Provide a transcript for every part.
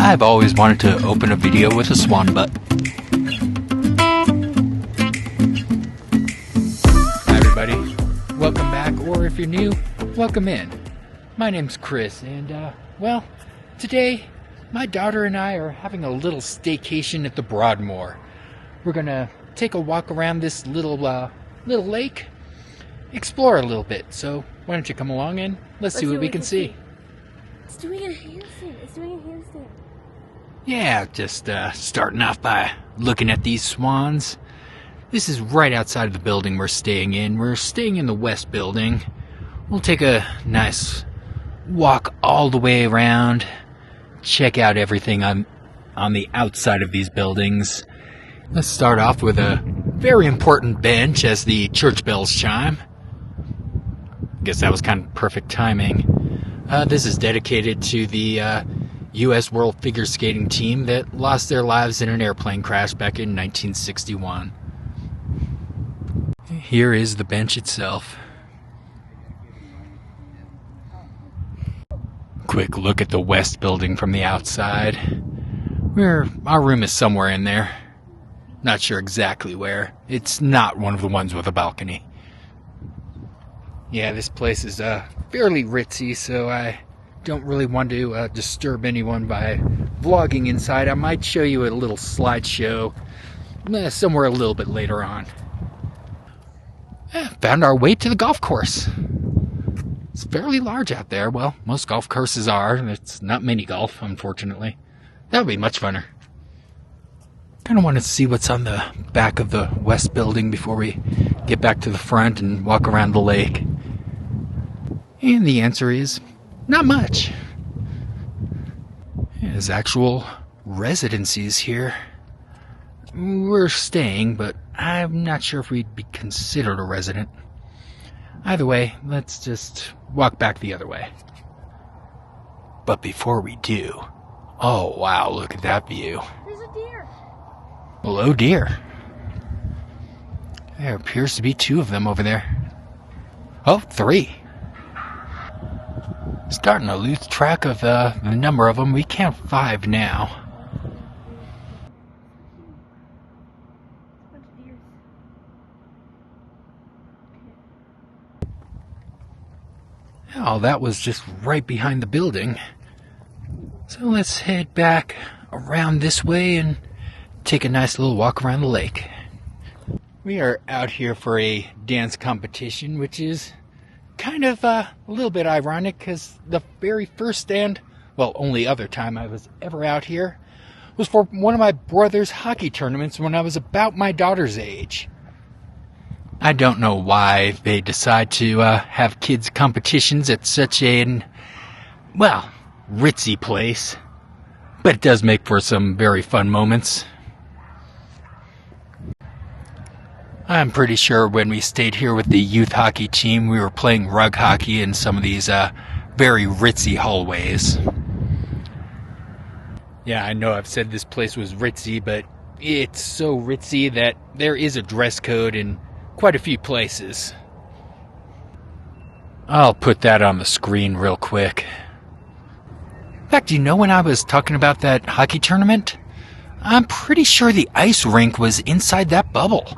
I've always wanted to open a video with a swan butt. Hi everybody, welcome back, or if you're new, welcome in. My name's Chris, and well, today my daughter and I are having a little staycation at the Broadmoor. We're gonna take a walk around this little lake, explore a little bit. So why don't you come along and let's see what we can see. It's doing a handstand. It's doing a handstand. Yeah, just starting off by looking at these swans. This is right outside of the building we're staying in. We're staying in the west building. We'll take a nice walk all the way around, check out everything on the outside of these buildings. Let's start off with a very important bench as the church bells chime. Guess that was kind of perfect timing. This is dedicated to the U.S. World Figure Skating team that lost their lives in an airplane crash back in 1961. Here is the bench itself. Quick look at the west building from the outside. Our room is somewhere in there. Not sure exactly where. It's not one of the ones with a balcony. Yeah, this place is fairly ritzy, so I don't really want to disturb anyone by vlogging inside. I might show you a little slideshow somewhere a little bit later on. Found our way to the golf course. It's fairly large out there. Well, most golf courses are. It's not mini golf, unfortunately. That would be much funner. Kind of want to see what's on the back of the west building before we get back to the front and walk around the lake. And the answer is not much. There's actual residencies here. We're staying, but I'm not sure if we'd be considered a resident. Either way, let's just walk back the other way. But before we do, oh wow, look at that view. There's a deer. Well, oh dear. There appears to be two of them over there. Oh, three. Starting to lose track of the number of them. We count 5 now. Oh, that was just right behind the building. So let's head back around this way and take a nice little walk around the lake. We are out here for a dance competition, which is kind of a little bit ironic because the very first and, well, only other time I was ever out here was for one of my brother's hockey tournaments when I was about my daughter's age. I don't know why they decide to have kids' competitions at such a, well, ritzy place, but it does make for some very fun moments. I'm pretty sure when we stayed here with the youth hockey team, we were playing rug hockey in some of these very ritzy hallways. Yeah, I know I've said this place was ritzy, but it's so ritzy that there is a dress code in quite a few places. I'll put that on the screen real quick. In fact, you know, when I was talking about that hockey tournament, I'm pretty sure the ice rink was inside that bubble.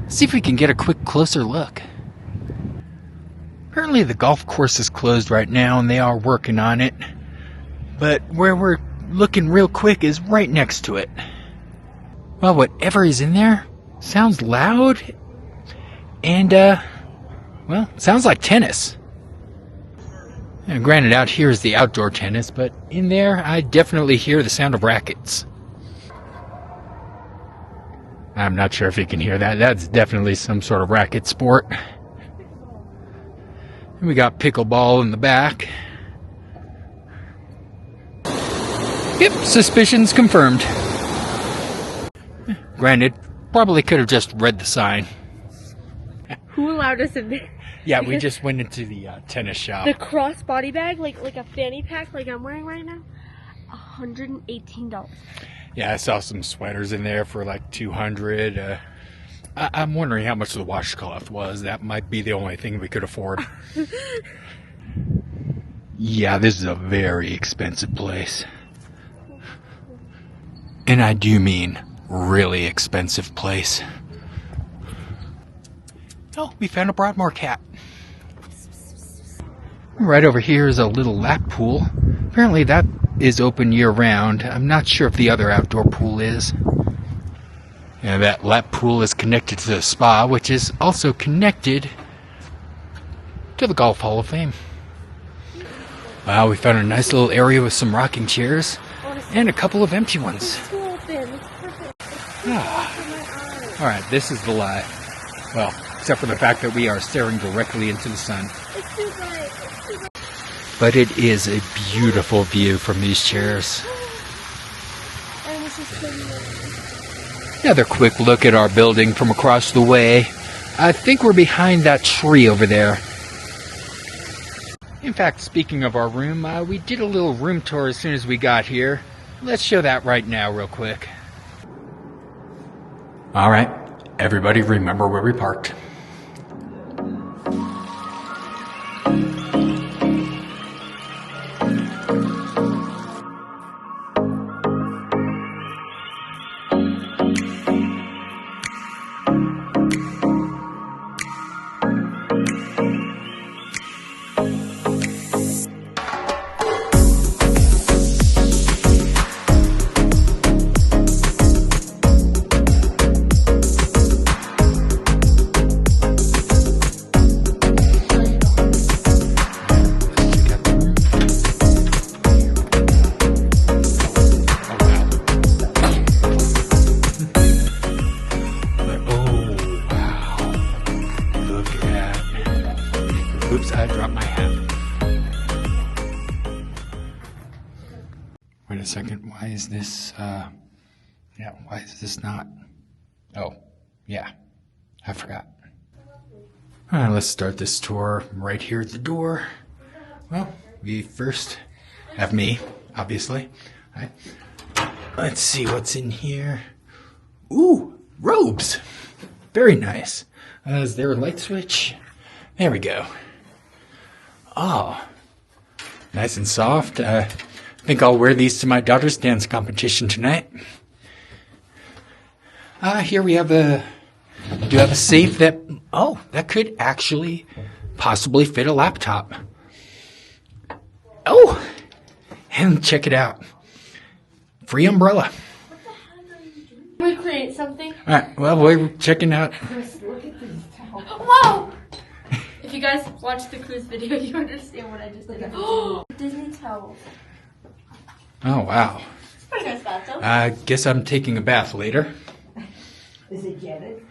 See if we can get a quick closer look. Apparently the golf course is closed right now and they are working on it. But where we're looking real quick is right next to it. Well, whatever is in there sounds loud and, well, sounds like tennis. And granted, out here is the outdoor tennis, but in there I definitely hear the sound of rackets. I'm not sure if you can hear that. That's definitely some sort of racket sport. And we got pickleball in the back. Yep, suspicions confirmed. Granted, probably could have just read the sign. Who allowed us in there? Yeah, we just went into the tennis shop. The cross-body bag, like a fanny pack like I'm wearing right now, $118. Yeah, I saw some sweaters in there for like $200. I'm wondering how much the washcloth was. That might be the only thing we could afford. Yeah, this is a very expensive place. And I do mean really expensive place. Oh, we found a Broadmoor cat. Right over here is a little lap pool. Apparently that is open year-round. I'm not sure if the other outdoor pool is. And that lap pool is connected to the spa, which is also connected to the Golf Hall of Fame. Wow, we found a nice little area with some rocking chairs and a couple of empty ones. Alright, this is the lie. Well, except for the fact that we are staring directly into the sun. But it is a beautiful view from these chairs. Another quick look at our building from across the way. I think we're behind that tree over there. In fact, speaking of our room, we did a little room tour as soon as we got here. Let's show that right now real quick. Alright, everybody remember where we parked. Oops, I dropped my hat. Wait a second, why is this, why is this not? Oh, yeah, I forgot. Alright, let's start this tour right here at the door. Well, we first have me, obviously. All right. Let's see what's in here. Ooh, robes. Very nice. Is there a light switch? There we go. Oh, nice and soft. I think I'll wear these to my daughter's dance competition tonight. Here we have a safe that, that could actually possibly fit a laptop. Oh, and check it out. Free umbrella. We create something. All right, well, we're checking out. Whoa! If you guys watch the cruise video, you understand what I just did. Disney towels. Oh, wow. It's pretty nice bathroom. I guess I'm taking a bath later. Is it jetted?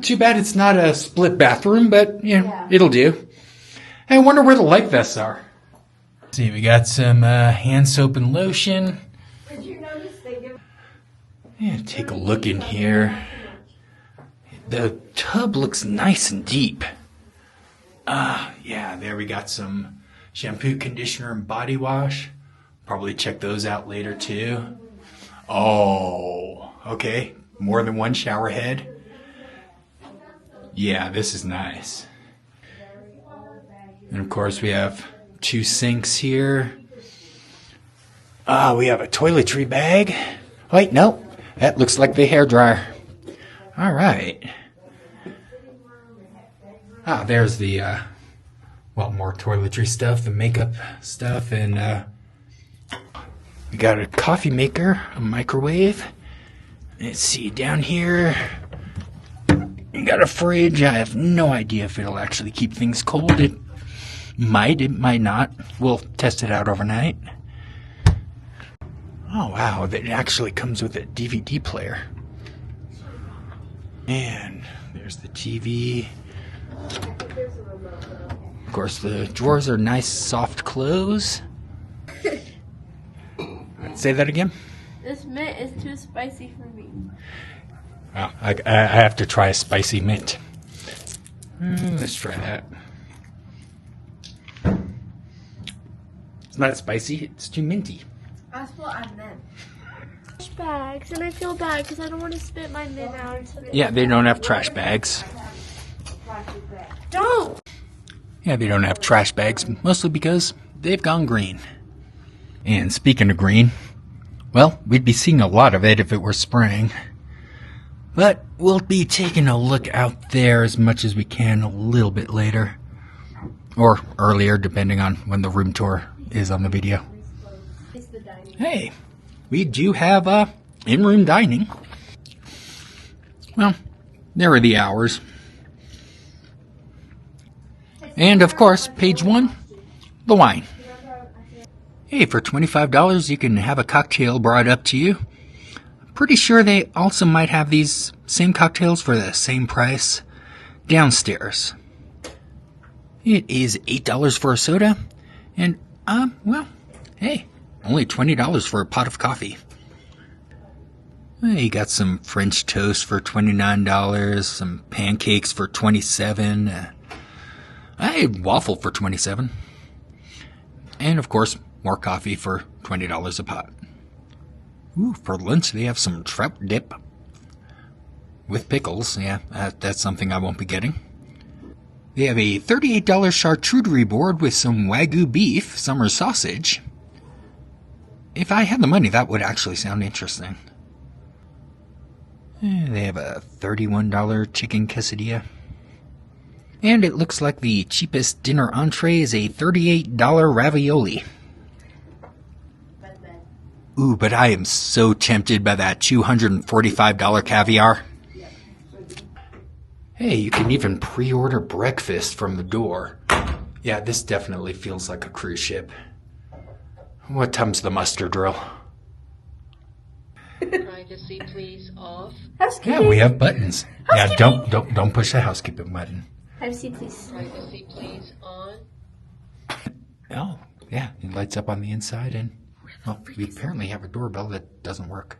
Too bad it's not a split bathroom, but, it'll do. I wonder where the light vests are. Let's see, we got some hand soap and lotion. Did you notice they give... Take a look in here. The tub looks nice and deep. There we got some shampoo, conditioner, and body wash. Probably check those out later too. Oh, okay. More than one shower head. Yeah, this is nice. And of course we have 2 sinks here. We have a toiletry bag. Wait, no. That looks like the hairdryer. All right. There's the, more toiletry stuff, the makeup stuff, and we got a coffee maker, a microwave. Let's see, down here, you got a fridge. I have no idea if it'll actually keep things cold. It might not. We'll test it out overnight. Oh, wow, it actually comes with a DVD player. And there's the TV. Of course, the drawers are nice, soft close. Say that again? This mint is too spicy for me. Oh, I have to try a spicy mint. Let's try that. It's not spicy, it's too minty. That's what I meant. Trash bags, and I feel bad because I don't want to spit my mint out. Yeah, they don't have trash bags. Don't! Yeah, they don't have trash bags, mostly because they've gone green. And speaking of green, Well, we'd be seeing a lot of it if it were spring. But we'll be taking a look out there as much as we can a little bit later. Or earlier, depending on when the room tour is on the video. Hey, we do have in-room dining. Well, there are the hours. And of course, page 1, the wine. Hey, for $25 you can have a cocktail brought up to you. Pretty sure they also might have these same cocktails for the same price downstairs. It is $8 for a soda, and, well, hey, only $20 for a pot of coffee. You got some French toast for $29, some pancakes for $27, a waffle for $27, and of course, more coffee for $20 a pot. Ooh, for lunch they have some trout dip with pickles. Yeah, that's something I won't be getting. They have a $38 charcuterie board with some Wagyu beef, summer sausage. If I had the money, that would actually sound interesting. They have a $31 chicken quesadilla. And it looks like the cheapest dinner entree is a $38 ravioli. Ooh, but I am so tempted by that $245 caviar. Hey, you can even pre-order breakfast from the door. Yeah, this definitely feels like a cruise ship. What time's the muster drill? Privacy, please, off. Yeah, we have buttons. Yeah, don't push the housekeeping button. Privacy, please. Privacy, please, on. Oh, yeah, it lights up on the inside, and well, we apparently have a doorbell that doesn't work.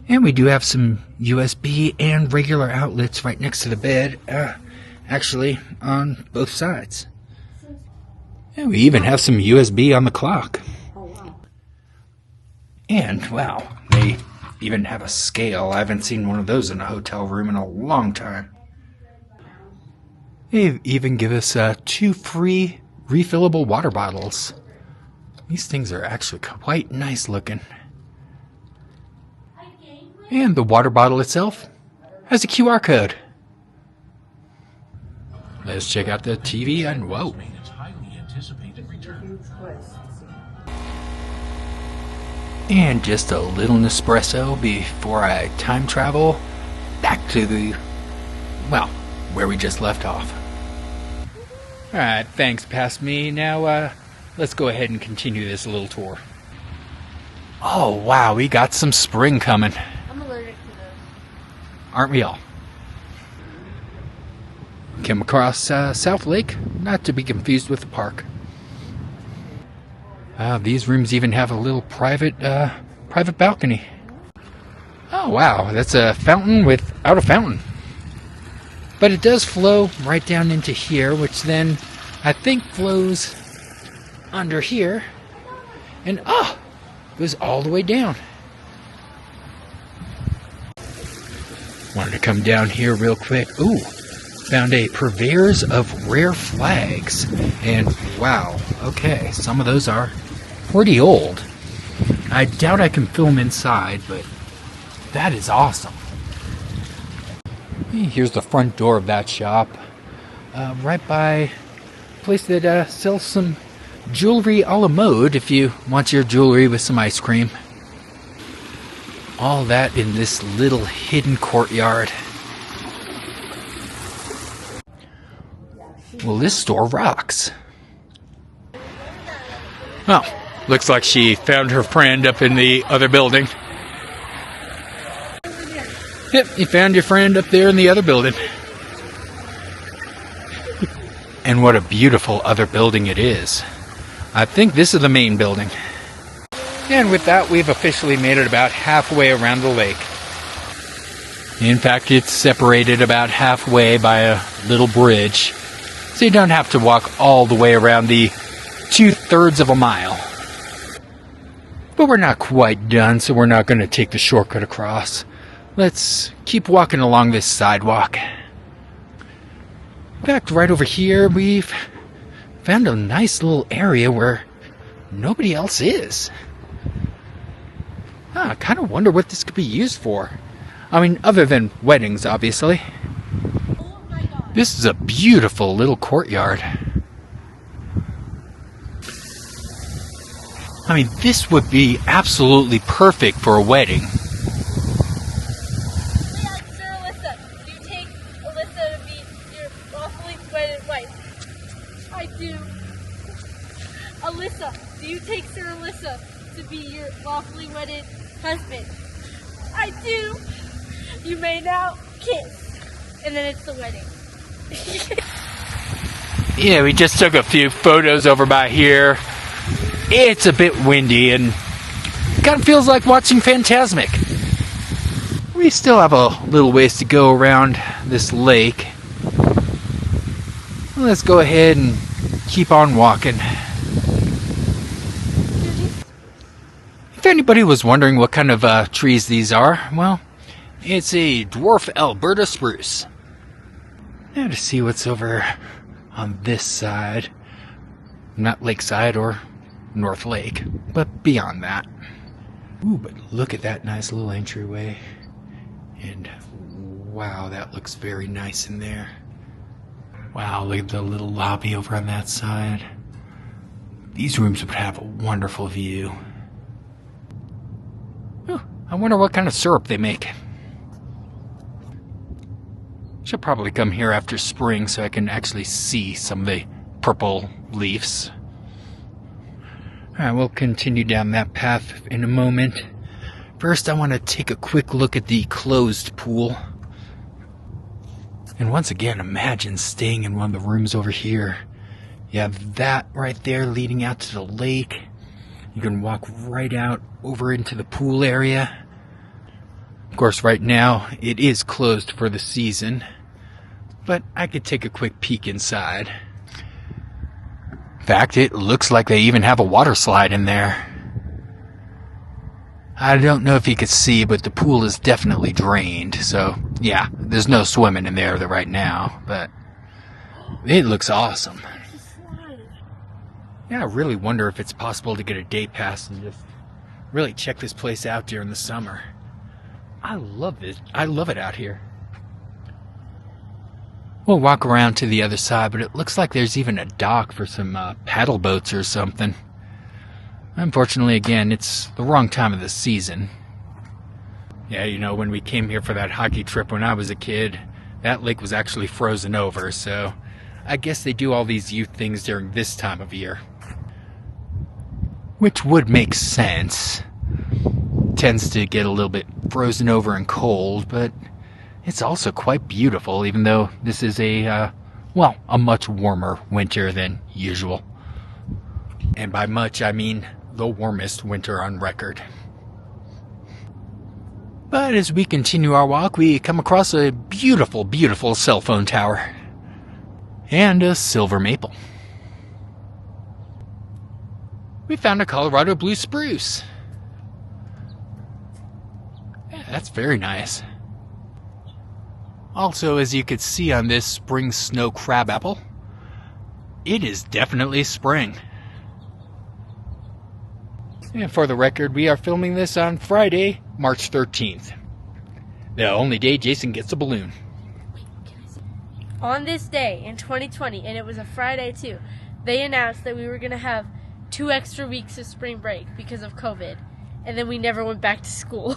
And we do have some USB and regular outlets right next to the bed, actually on both sides. And we even have some USB on the clock. And, wow, they even have a scale. I haven't seen one of those in a hotel room in a long time. They even give us 2 free refillable water bottles. These things are actually quite nice looking. And the water bottle itself has a QR code. Let's check out the TV and whoa. And just a little Nespresso before I time travel back to the, well, where we just left off. Alright, thanks past me. Now, let's go ahead and continue this little tour. Oh, wow, we got some spring coming. I'm allergic to those. Aren't we all? Came across South Lake, not to be confused with the park. These rooms even have a little private balcony. Oh wow, that's a fountain without a fountain. But it does flow right down into here, which then I think flows under here, and goes all the way down. Wanted to come down here real quick. Ooh, found a purveyors of rare flags. And wow, okay, some of those are pretty old. I doubt I can film inside, but that is awesome. Here's the front door of that shop. Right by a place that sells some jewelry a la mode if you want your jewelry with some ice cream. All that in this little hidden courtyard. Well, this store rocks. Oh, looks like she found her friend up in the other building. Yep, you found your friend up there in the other building. And what a beautiful other building it is. I think this is the main building. And with that, we've officially made it about halfway around the lake. In fact, it's separated about halfway by a little bridge, so you don't have to walk all the way around the 2/3 of a mile. But we're not quite done, so we're not going to take the shortcut across. Let's keep walking along this sidewalk. In fact, right over here, we've found a nice little area where nobody else is. I kind of wonder what this could be used for. I mean, other than weddings, obviously. This is a beautiful little courtyard. I mean, this would be absolutely perfect for a wedding. Sir Alyssa, do you take Alyssa to be your lawfully wedded wife? I do. Alyssa, do you take Sir Alyssa to be your lawfully wedded husband? I do. You may now kiss. And then it's the wedding. Yeah, we just took a few photos over by here. It's a bit windy and kind of feels like watching Phantasmic. We still have a little ways to go around this lake. Let's go ahead and keep on walking. If anybody was wondering what kind of trees these are, well, it's a dwarf Alberta spruce. Now to see what's over on this side. Not lakeside or North Lake, but beyond that. Ooh, but look at that nice little entryway. And wow, that looks very nice in there. Wow, look at the little lobby over on that side. These rooms would have a wonderful view. Ooh, I wonder what kind of syrup they make. Should probably come here after spring so I can actually see some of the purple leaves. Alright, we'll continue down that path in a moment. First, I want to take a quick look at the closed pool. And once again, imagine staying in one of the rooms over here. You have that right there leading out to the lake. You can walk right out over into the pool area. Of course, right now, it is closed for the season. But I could take a quick peek inside. In fact, it looks like they even have a water slide in there. I don't know if you could see, but the pool is definitely drained. So, yeah, there's no swimming in there right now, but it looks awesome. Yeah, I really wonder if it's possible to get a day pass and just really check this place out during the summer. I love it. I love it out here. We'll walk around to the other side, but it looks like there's even a dock for some paddle boats or something. Unfortunately, again, it's the wrong time of the season. Yeah, you know, when we came here for that hockey trip when I was a kid, that lake was actually frozen over, so I guess they do all these youth things during this time of year. Which would make sense. Tends to get a little bit frozen over and cold, but it's also quite beautiful, even though this is a much warmer winter than usual. And by much, I mean the warmest winter on record. But as we continue our walk, we come across a beautiful, beautiful cell phone tower. And a silver maple. We found a Colorado blue spruce. Yeah, that's very nice. Also, as you could see on this spring snow crabapple, it is definitely spring. And for the record, we are filming this on Friday, March 13th. The only day Jason gets a balloon. On this day in 2020, and it was a Friday too, they announced that we were going to have 2 extra weeks of spring break because of COVID. And then we never went back to school.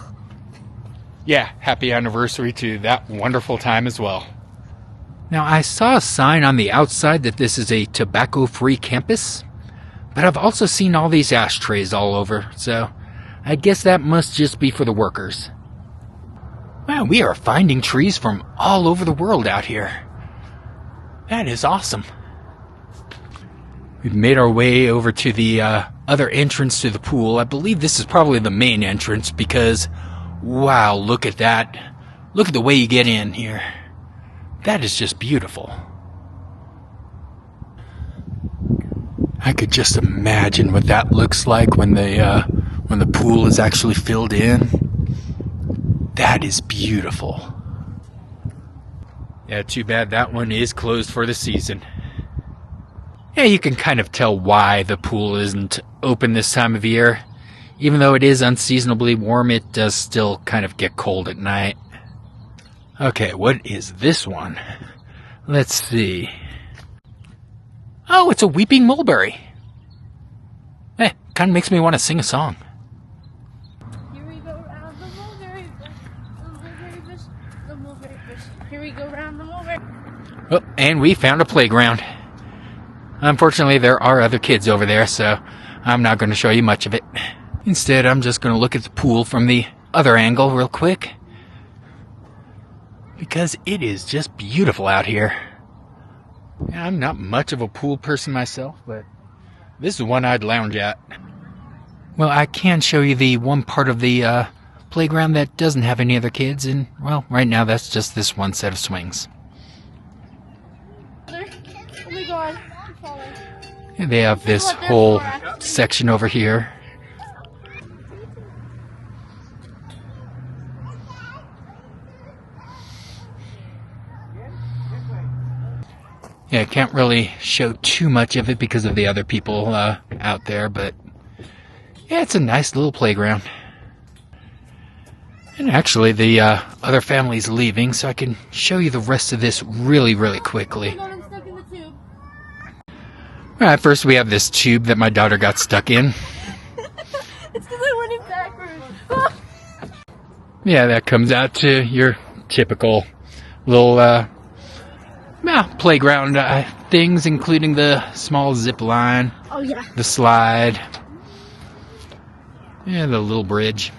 Yeah, happy anniversary to that wonderful time as well. Now, I saw a sign on the outside that this is a tobacco-free campus, but I've also seen all these ashtrays all over, so I guess that must just be for the workers. Wow, we are finding trees from all over the world out here. That is awesome. We've made our way over to the other entrance to the pool. I believe this is probably the main entrance because, wow, look at that Look at the way you get in here. That is just beautiful. I could just imagine what that looks like when the pool is actually filled in. That is beautiful. Yeah, too bad that one is closed for the season. Yeah, you can kind of tell why the pool isn't open this time of year. Even though it is unseasonably warm, it does still kind of get cold at night. Okay, what is this one? Let's see. Oh, it's a weeping mulberry. Kind of makes me want to sing a song. Here we go around the mulberry bush, the mulberry bush, the mulberry bush. Here we go round the mulberry. Oh, and we found a playground. Unfortunately, there are other kids over there, so I'm not going to show you much of it. Instead, I'm just going to look at the pool from the other angle real quick. Because it is just beautiful out here. Yeah, I'm not much of a pool person myself, but this is one I'd lounge at. Well, I can show you the one part of the playground that doesn't have any other kids, and, well, right now that's just this one set of swings. Oh my god, I'm falling. And they have this whole section over here. Yeah, I can't really show too much of it because of the other people out there, but yeah, it's a nice little playground. And actually, the other family's leaving, so I can show you the rest of this really, really quickly. Oh my god, I'm stuck in the tube. Alright, first we have this tube that my daughter got stuck in. It's because I went in backwards. Yeah, that comes out to your typical little playground things, including the small zip line, Oh yeah. the slide, and the little bridge.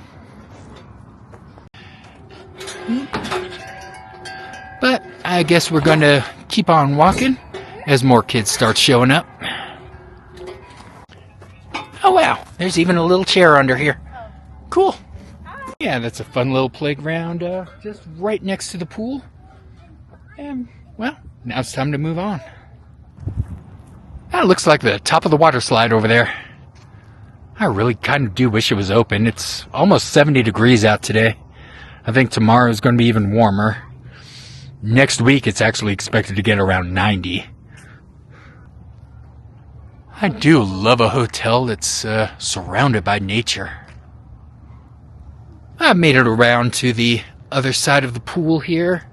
But I guess we're going to keep on walking as more kids start showing up. Oh wow, there's even a little chair under here. Cool. Yeah, that's a fun little playground just right next to the pool. And, well, now it's time to move on. That looks like the top of the water slide over there. I really kind of do wish it was open. It's almost 70 degrees out today. I think tomorrow is going to be even warmer. Next week, it's actually expected to get around 90. I do love a hotel that's surrounded by nature. I've made it around to the other side of the pool here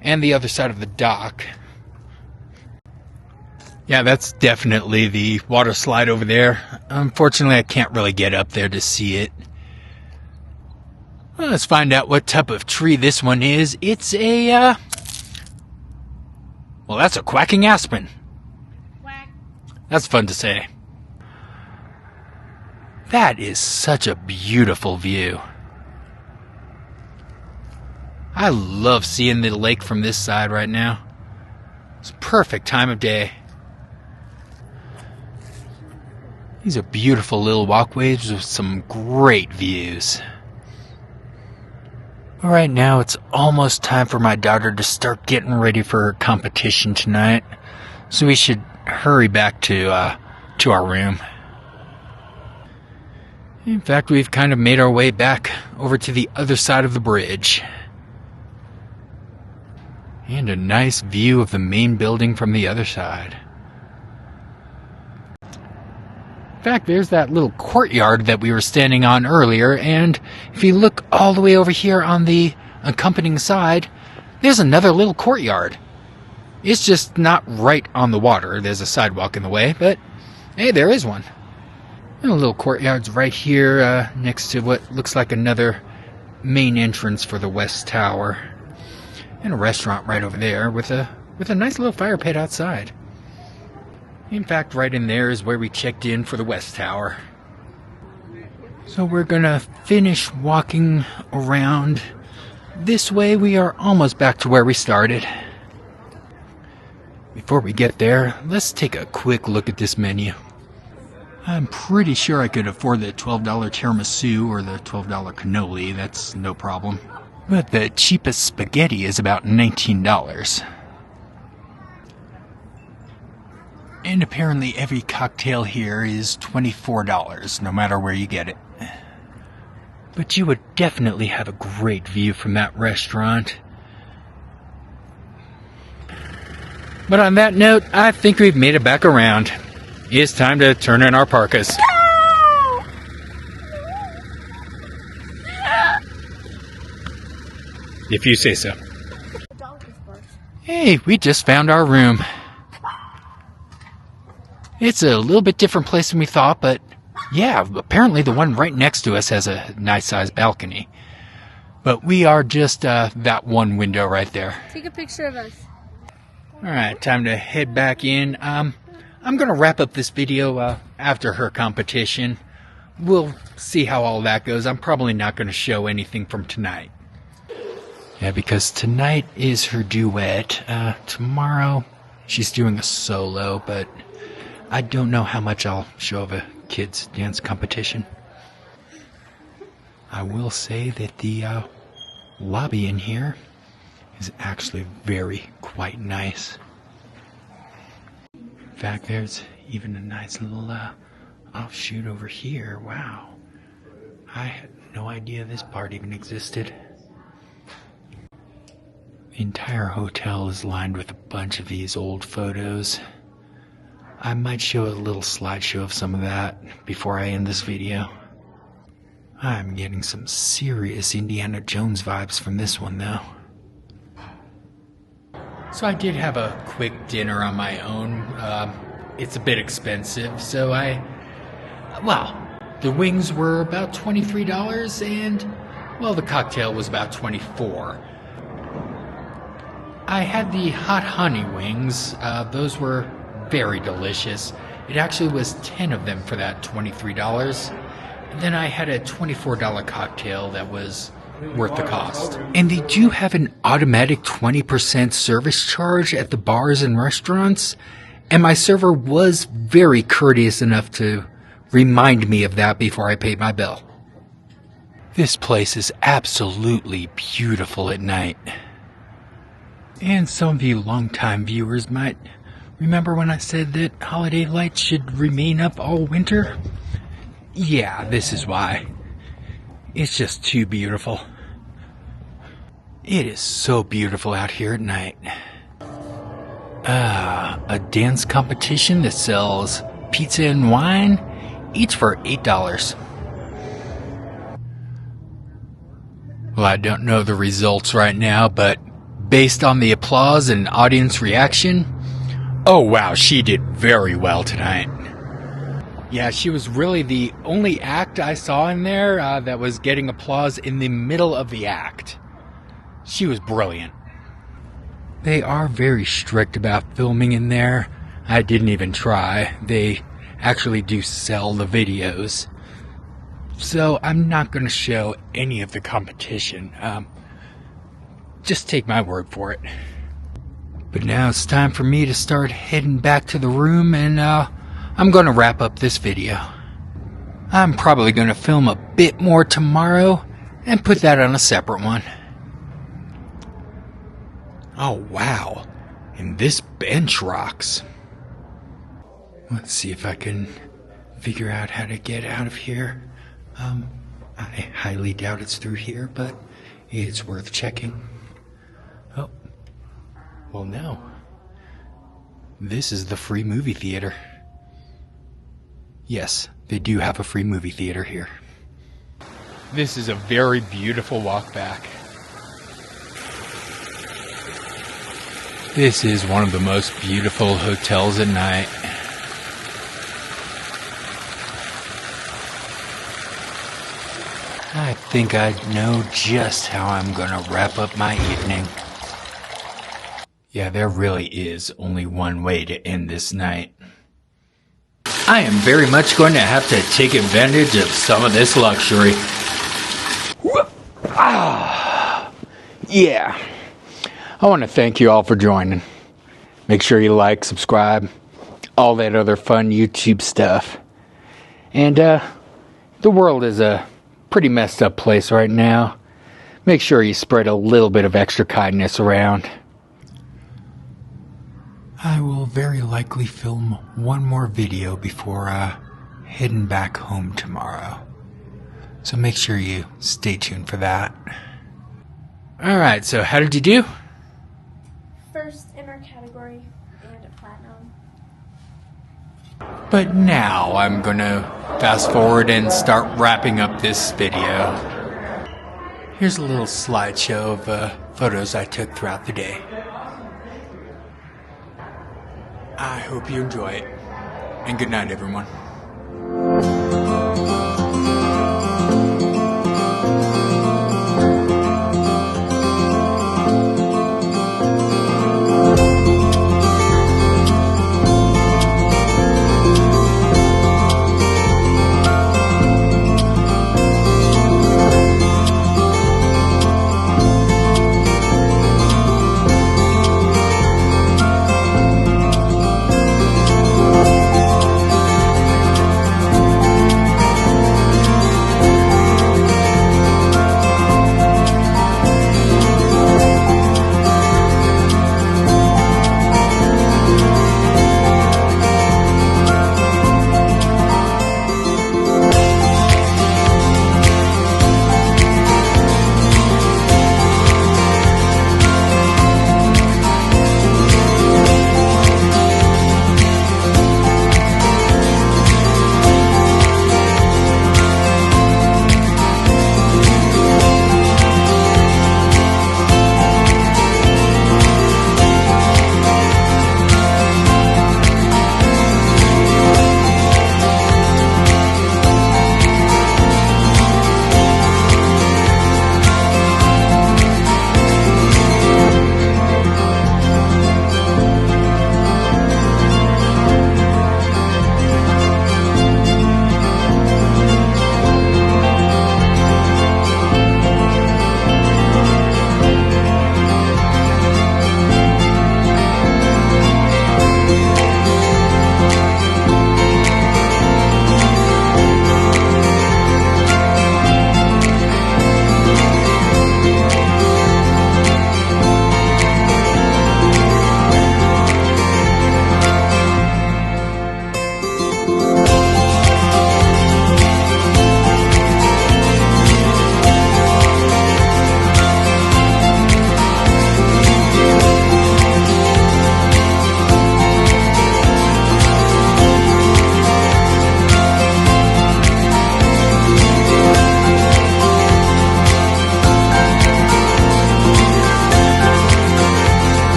and the other side of the dock. Yeah, that's definitely the water slide over there. Unfortunately, I can't really get up there to see it. Well, let's find out what type of tree this one is. It's a, well, that's a quacking aspen. Quack. That's fun to say. That is such a beautiful view. I love seeing the lake from this side right now. It's a perfect time of day. These are beautiful little walkways with some great views. All right, now it's almost time for my daughter to start getting ready for her competition tonight. So we should hurry back to our room. In fact, we've kind of made our way back over to the other side of the bridge. And a nice view of the main building from the other side. In fact, there's that little courtyard that we were standing on earlier, and if you look all the way over here on the accompanying side, there's another little courtyard. It's just not right on the water. There's a sidewalk in the way, but hey, there is one. And a little courtyard's right here next to what looks like another main entrance for the West Tower. And a restaurant right over there with a nice little fire pit outside. In fact, right in there is where we checked in for the West Tower. So we're gonna finish walking around this way. We are almost back to where we started. Before we get there, let's take a quick look at this menu. I'm pretty sure I could afford the $12 tiramisu or the $12 cannoli. That's no problem. But the cheapest spaghetti is about $19. And apparently every cocktail here is $24, no matter where you get it. But you would definitely have a great view from that restaurant. But on that note, I think we've made it back around. It's time to turn in our parkas. If you say so. Hey, we just found our room. It's a little bit different place than we thought, but yeah, apparently the one right next to us has a nice sized balcony. But we are just that one window right there. Take a picture of us. Alright, time to head back in. I'm going to wrap up this video after her competition. We'll see how all that goes. I'm probably not going to show anything from tonight. Yeah, because tonight is her duet. Tomorrow she's doing a solo, but I don't know how much I'll show of a kids' dance competition. I will say that the lobby in here is actually quite nice. In fact, there's even a nice little offshoot over here. Wow. I had no idea this part even existed. The entire hotel is lined with a bunch of these old photos. I might show a little slideshow of some of that before I end this video. I'm getting some serious Indiana Jones vibes from this one, though. So I did have a quick dinner on my own. It's a bit expensive, so the wings were about $23 and, well, the cocktail was about $24. I had the hot honey wings. Those were very delicious. It actually was 10 of them for that $23. And then I had a $24 cocktail that was worth the cost. And they do have an automatic 20% service charge at the bars and restaurants. And my server was very courteous enough to remind me of that before I paid my bill. This place is absolutely beautiful at night. And some of you longtime viewers might remember when I said that holiday lights should remain up all winter? Yeah, this is why. It's just too beautiful. It is so beautiful out here at night. A dance competition that sells pizza and wine, each for $8. Well, I don't know the results right now, but based on the applause and audience reaction, oh wow, she did very well tonight. Yeah, she was really the only act I saw in there that was getting applause in the middle of the act. She was brilliant. They are very strict about filming in there. I didn't even try. They actually do sell the videos. So I'm not going to show any of the competition. Just take my word for it. But now it's time for me to start heading back to the room, and I'm going to wrap up this video. I'm probably going to film a bit more tomorrow and put that on a separate one. Oh wow, and this bench rocks. Let's see if I can figure out how to get out of here. I highly doubt it's through here, but it's worth checking. Oh, well no. This is the free movie theater. Yes, they do have a free movie theater here. This is a very beautiful walk back. This is one of the most beautiful hotels at night. I think I know just how I'm gonna wrap up my evening. Yeah, there really is only one way to end this night. I am very much going to have to take advantage of some of this luxury. Yeah. I want to thank you all for joining. Make sure you like, subscribe, all that other fun YouTube stuff. And the world is a pretty messed up place right now. make sure you spread a little bit of extra kindness around. I will very likely film one more video before heading back home tomorrow. So make sure you stay tuned for that. Alright, so how did you do? First in our category and a platinum. But now I'm gonna fast forward and start wrapping up this video. Here's a little slideshow of photos I took throughout the day. I hope you enjoy it. And good night, everyone.